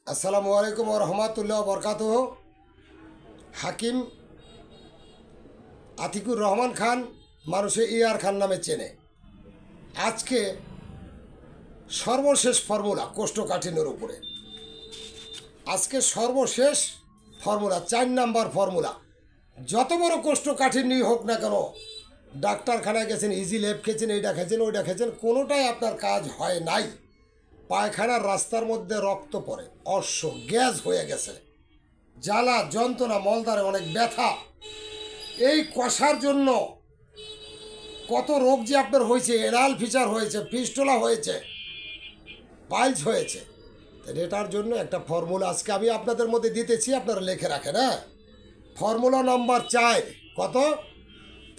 আসসালামু আলাইকুম ওয়া রাহমাতুল্লাহি ওয়া বারাকাতুহু। হাকিম আতিকুর রহমান খান, মানুষে ইয়ার খান নামে চেনে। আজকে সর্বশেষ ফর্মুলা কোষ্ঠকাঠিন্যের উপরে, আজকে সর্বশেষ ফর্মুলা 4 নাম্বার ফর্মুলা। যত বড় কোষ্ঠকাঠিন্যই হোক না কেন, ডাক্তারখানায় গেছেন, ইজি লেপ খেয়েছেন, এইটা খেয়েছেন, ওইটা খেয়েছেন, কোনোটাই আপনার কাজ হয় নাই। পায়খানার রাস্তার মধ্যে রক্ত পড়ে, অশ্ব গ্যাস হয়ে গেছে, জ্বালা যন্ত্রণা, মলদারে অনেক ব্যথা, এই কষার জন্য কত রোগ যে আপনার হয়েছে, এনাল ফিচার হয়েছে, ফিস্টুলা হয়েছে, পাইলস হয়েছে। এটার জন্য একটা ফর্মুলা আজকে আমি আপনাদের মধ্যে দিতেছি, আপনারা লিখে রাখেন। হ্যাঁ, ফর্মুলা নম্বর 4। কত?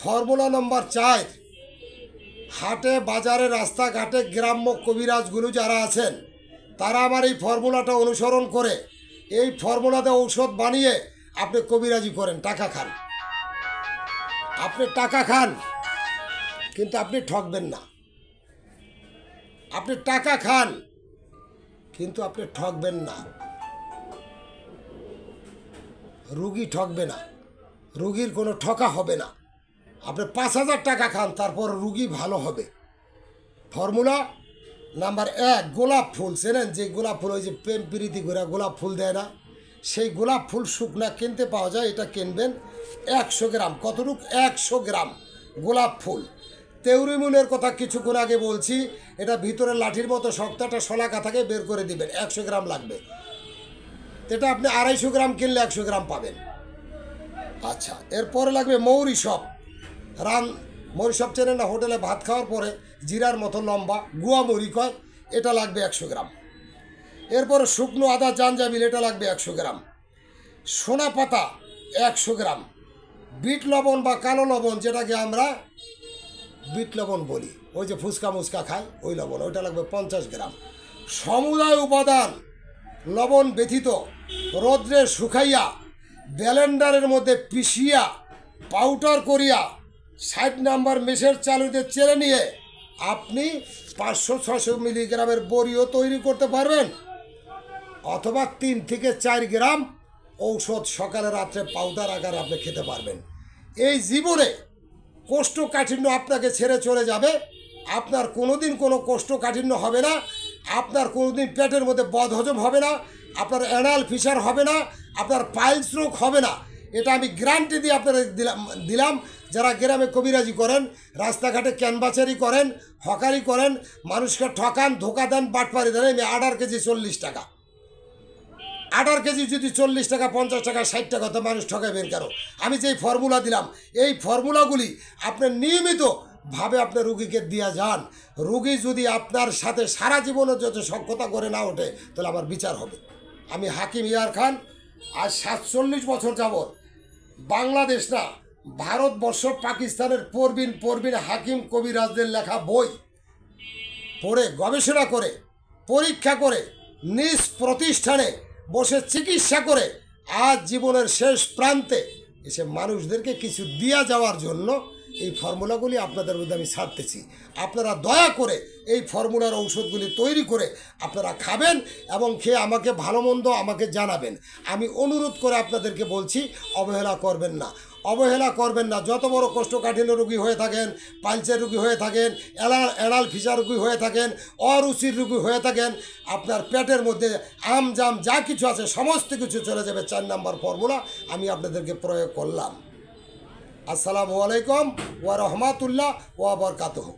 ফর্মুলা নম্বর 4। হাটে বাজারে রাস্তাঘাটে গ্রাম্য কবিরাজগুলো যারা আছেন, তারা আমার এই ফর্মুলাটা অনুসরণ করে এই ফর্মুলাতে ঔষধ বানিয়ে আপনি কবিরাজি করেন, টাকা খান। আপনি টাকা খান, কিন্তু আপনি ঠকবেন না। আপনি টাকা খান, কিন্তু আপনি ঠকবেন না। রুগী ঠকবে না, রুগীর কোনো ঠকা হবে না। আপনি 5,000 টাকা খান, তারপর রুগী ভালো হবে। ফর্মুলা নাম্বার 1, গোলাপ ফুল। চেনেন যে গোলাপ ফুল, ওই যে প্রেম প্রীতি করে গোলাপ ফুল দেয় না, সেই গোলাপ ফুল শুকনা কিনতে পাওয়া যায়, এটা কিনবেন 100 গ্রাম। কতটুক? 100 গ্রাম গোলাপ ফুল। তেওরিমুনের কথা কিছুক্ষণ আগে বলছি, এটা ভিতরে লাঠির মতো শক্ত একটা শলাকা থাকে, বের করে দিবেন, 100 গ্রাম লাগবে। এটা আপনি 250 গ্রাম কিনলে 100 গ্রাম পাবেন। আচ্ছা, এরপরে লাগবে মৌরি সব। মৌরি সব চেনেন না? হোটেলে ভাত খাওয়ার পরে জিরার মতো লম্বা গুয়া মৌরি কয়, এটা লাগবে 100 গ্রাম। এরপরে শুকনো আদা জাঞ্জাবিল, এটা লাগবে 100 গ্রাম। সোনা পাতা 100 গ্রাম। বিট লবণ বা কালো লবণ, যেটাকে আমরা বিট লবণ বলি, ওই যে ফুচকা মুচকা খায় ওই লবণ, ওইটা লাগবে 50 গ্রাম। সমুদায় উপাদান লবণ ব্যথিত রোদ্রে শুকাইয়া ব্লেন্ডারের মধ্যে পিষিয়া পাউডার করিয়া 60 নাম্বার মেশের চালুতে চেলে নিয়ে আপনি 500-600 মিলিগ্রামের বড়িও তৈরি করতে পারবেন, অথবা 3 থেকে 4 গ্রাম ঔষধ সকালে রাত্রে পাউডার আকারে আপনি খেতে পারবেন। এই জীবনে কোষ্ঠকাঠিন্য আপনাকে ছেড়ে চলে যাবে। আপনার কোনোদিন কোনো কোষ্ঠকাঠিন্য হবে না, আপনার কোনোদিন পেটের মধ্যে বদহজম হবে না, আপনার অ্যানাল ফিসার হবে না, আপনার পাইলস রোগ হবে না। এটা আমি গ্যারান্টি দিয়ে আপনারা দিলাম। যারা গ্রামে কবিরাজি করেন, রাস্তাঘাটে ক্যানভাসারি করেন, হকারি করেন, মানুষকে ঠকান, ধোকা দেন, বাটপারি দেন, আমি 18 কেজি 40 টাকা, 18 কেজি যদি 40 টাকা, 50 টাকা, 60 টাকা, তো মানুষ ঠকাবেন কেন? আমি যেই ফর্মুলা দিলাম, এই ফর্মুলাগুলি আপনার নিয়মিতভাবে আপনার রুগীকে দিয়ে যান। রুগী যদি আপনার সাথে সারা জীবনের যত সক্ষতা করে না ওঠে, তাহলে আমার বিচার হবে। আমি হাকিম ইয়ার খান, আজ 47 বছর যাবৎ বাংলাদেশ না, ভারতবর্ষ, পাকিস্তানের পরবিন হাকিম কবিরাজদের লেখা বই পড়ে, গবেষণা করে, পরীক্ষা করে, নিজ প্রতিষ্ঠানে বসে চিকিৎসা করে আজ জীবনের শেষ প্রান্তে এসে মানুষদেরকে কিছু দিয়া যাওয়ার জন্য এই ফর্মুলাগুলি আপনাদের মধ্যে আমি ছাড়তেছি। আপনারা দয়া করে এই ফর্মুলার ঔষধগুলি তৈরি করে আপনারা খাবেন এবং খেয়ে আমাকে ভালো মন্দ আমাকে জানাবেন। আমি অনুরোধ করে আপনাদেরকে বলছি, অবহেলা করবেন না, অবহেলা করবেন না। যত বড় কোষ্ঠকাঠিন্য রোগী হয়ে থাকেন, পাইলসের রোগী হয়ে থাকেন, অ্যানাল ফিসার রোগী হয়ে থাকেন, অরুচির রোগী হয়ে থাকেন, আপনার পেটের মধ্যে আমজাম যা কিছু আছে সমস্ত কিছু চলে যাবে। 4 নাম্বার ফর্মুলা আমি আপনাদেরকে প্রয়োগ করলাম। আসসালামু আলাইকুম ওয়া রাহমাতুল্লাহি ওয়া বারাকাতুহু।